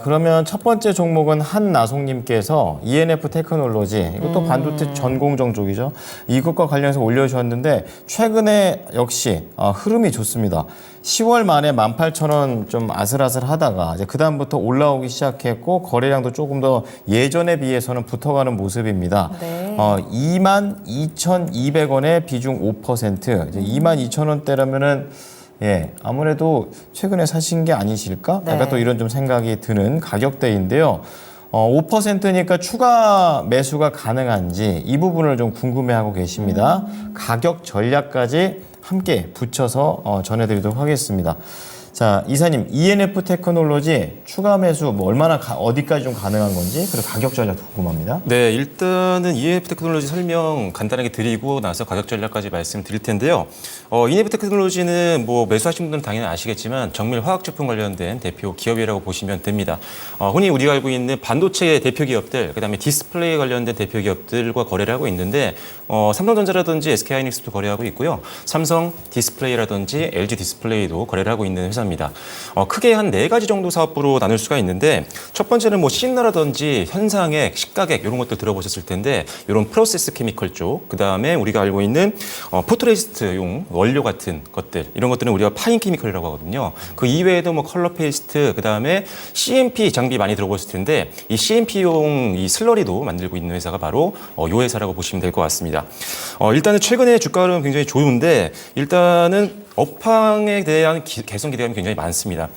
그러면 첫 번째 종목은 한나송님께서 ENF 테크놀로지, 이것도 반도체 전공정 쪽이죠. 이것과 관련해서 올려주셨는데 최근에 역시 흐름이 좋습니다. 10월 말에 18,000원 좀 아슬아슬하다가 이제 그다음부터 올라오기 시작했고 거래량도 조금 더 예전에 비해서는 붙어가는 모습입니다. 네. 22,200원에 비중 5%, 이제 22,000원대라면은 아무래도 최근에 사신 게 아니실까? 네. 약간 또 이런 좀 생각이 드는 가격대인데요. 5%니까 추가 매수가 가능한지 이 부분을 좀 궁금해하고 계십니다. 가격 전략까지 함께 붙여서 전해드리도록 하겠습니다. 자, 이사님, ENF 테크놀로지 추가 매수 뭐 얼마나 어디까지 좀 가능한 건지, 그리고 가격 전략도 궁금합니다. 네, 일단은 ENF 테크놀로지 설명 간단하게 드리고 나서 가격 전략까지 말씀드릴 텐데요. ENF 테크놀로지는 뭐 매수하신 분들은 당연히 아시겠지만 정밀 화학 제품 관련된 대표 기업이라고 보시면 됩니다. 흔히 우리가 알고 있는 반도체 대표 기업들, 그다음에 디스플레이 관련된 대표 기업들과 거래를 하고 있는데 삼성전자라든지 SK하이닉스도 거래하고 있고요. 삼성 디스플레이라든지 LG 디스플레이도 거래를 하고 있는 회사입니다. 크게 한 4가지 정도 사업부로 나눌 수가 있는데 첫 번째는 뭐 시그널이라든지 현상액, 시가액 이런 것들 들어보셨을 텐데 이런 프로세스 케미컬 쪽, 그다음에 우리가 알고 있는 포토레지스트용 원료 같은 것들, 이런 것들은 우리가 파인 케미컬이라고 하거든요. 그 이외에도 뭐 컬러 페이스트, 그다음에 CMP 장비 많이 들어보셨을 텐데 이 CMP용 이 슬러리도 만들고 있는 회사가 바로 이 회사라고 보시면 될 것 같습니다. 일단은 최근에 주가 흐름은 굉장히 좋은데 일단은 업황에 대한 개선 기대감이 굉장히 많습니다.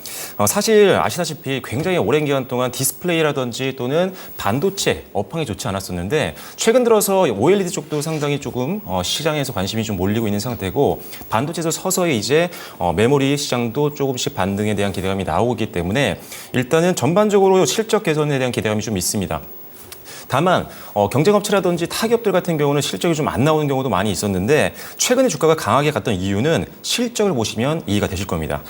사실 아시다시피 굉장히 오랜 기간 동안 디스플레이라든지 또는 반도체 업황이 좋지 않았었는데 최근 들어서 OLED 쪽도 상당히 조금 시장에서 관심이 좀 몰리고 있는 상태고 반도체에서 서서히 이제 메모리 시장도 조금씩 반등에 대한 기대감이 나오고 있기 때문에 일단은 전반적으로 실적 개선에 대한 기대감이 좀 있습니다. 다만 경쟁업체라든지 타기업들 같은 경우는 실적이 좀 안 나오는 경우도 많이 있었는데 최근에 주가가 강하게 갔던 이유는 실적을 보시면 이해가 되실 겁니다.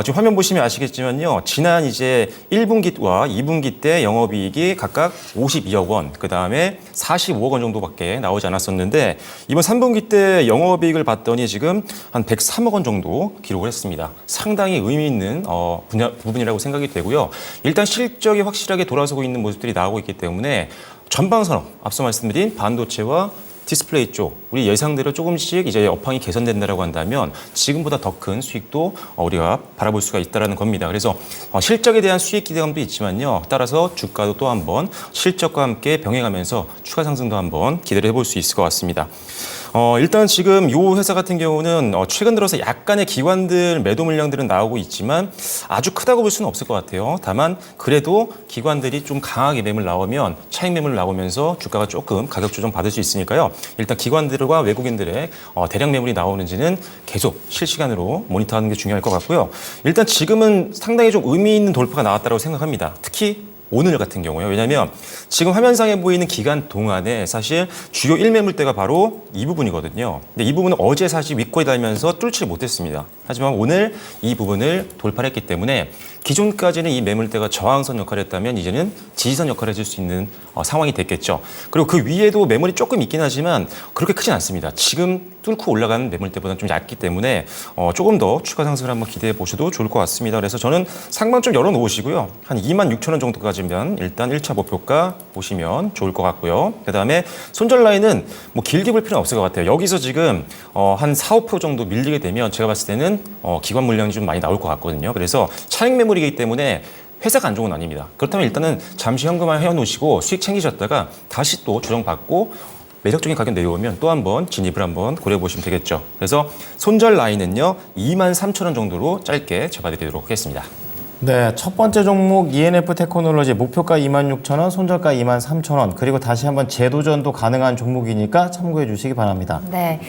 지금 화면 보시면 아시겠지만요. 지난 이제 1분기와 2분기 때 영업이익이 각각 52억 원, 그다음에 45억 원 정도밖에 나오지 않았었는데 이번 3분기 때 영업이익을 봤더니 지금 한 103억 원 정도 기록을 했습니다. 상당히 의미 있는 부분이라고 생각이 되고요. 일단 실적이 확실하게 돌아서고 있는 모습들이 나오고 있기 때문에 전방 산업, 앞서 말씀드린 반도체와 디스플레이 쪽, 우리 예상대로 조금씩 이제 업황이 개선된다라고 한다면 지금보다 더 큰 수익도 우리가 바라볼 수가 있다는 겁니다. 그래서 실적에 대한 수익 기대감도 있지만요. 따라서 주가도 또 한번 실적과 함께 병행하면서 추가 상승도 한번 기대를 해볼 수 있을 것 같습니다. 일단 지금 이 회사 같은 경우는 최근 들어서 약간의 기관들 매도 물량들은 나오고 있지만 아주 크다고 볼 수는 없을 것 같아요. 다만 그래도 기관들이 좀 강하게 매물 나오면 차익 매물 나오면서 주가가 조금 가격 조정 받을 수 있으니까요. 일단 기관들과 외국인들의 대량 매물이 나오는지는 계속 실시간으로 모니터하는 게 중요할 것 같고요. 일단 지금은 상당히 좀 의미 있는 돌파가 나왔다고 생각합니다. 특히 오늘 같은 경우요. 왜냐하면 지금 화면상에 보이는 기간 동안에 사실 주요 1매물대가 바로 이 부분이거든요. 근데 이 부분은 어제 사실 윗골이 달면서 뚫지 못했습니다. 하지만 오늘 이 부분을 돌파를 했기 때문에 기존까지는 이 매물대가 저항선 역할을 했다면 이제는 지지선 역할을 해줄 수 있는 상황이 됐겠죠. 그리고 그 위에도 매물이 조금 있긴 하지만 그렇게 크진 않습니다. 지금 뚫고 올라가는 매물대보다는 좀 얇기 때문에 조금 더 추가 상승을 한번 기대해 보셔도 좋을 것 같습니다. 그래서 저는 상방 좀 열어놓으시고요. 한 26,000원 정도까지면 일단 1차 목표가 보시면 좋을 것 같고요. 그다음에 손절 라인은 뭐 길게 볼 필요는 없을 것 같아요. 여기서 지금 한 4, 5% 정도 밀리게 되면 제가 봤을 때는 기관 물량이 좀 많이 나올 것 같거든요. 그래서 차익 매물이기 때문에 회사가 안 좋은 건 아닙니다. 그렇다면 일단은 잠시 현금화 해놓으시고 수익 챙기셨다가 다시 또 조정받고 매력적인 가격 내려오면 또 한번 진입을 한번 고려해 보시면 되겠죠. 그래서 손절 라인은요 23,000원 정도로 짧게 잡아드리도록 하겠습니다. 네, 첫 번째 종목 ENF 테크놀로지 목표가 26,000원, 손절가 23,000원, 그리고 다시 한번 재도전도 가능한 종목이니까 참고해 주시기 바랍니다. 네.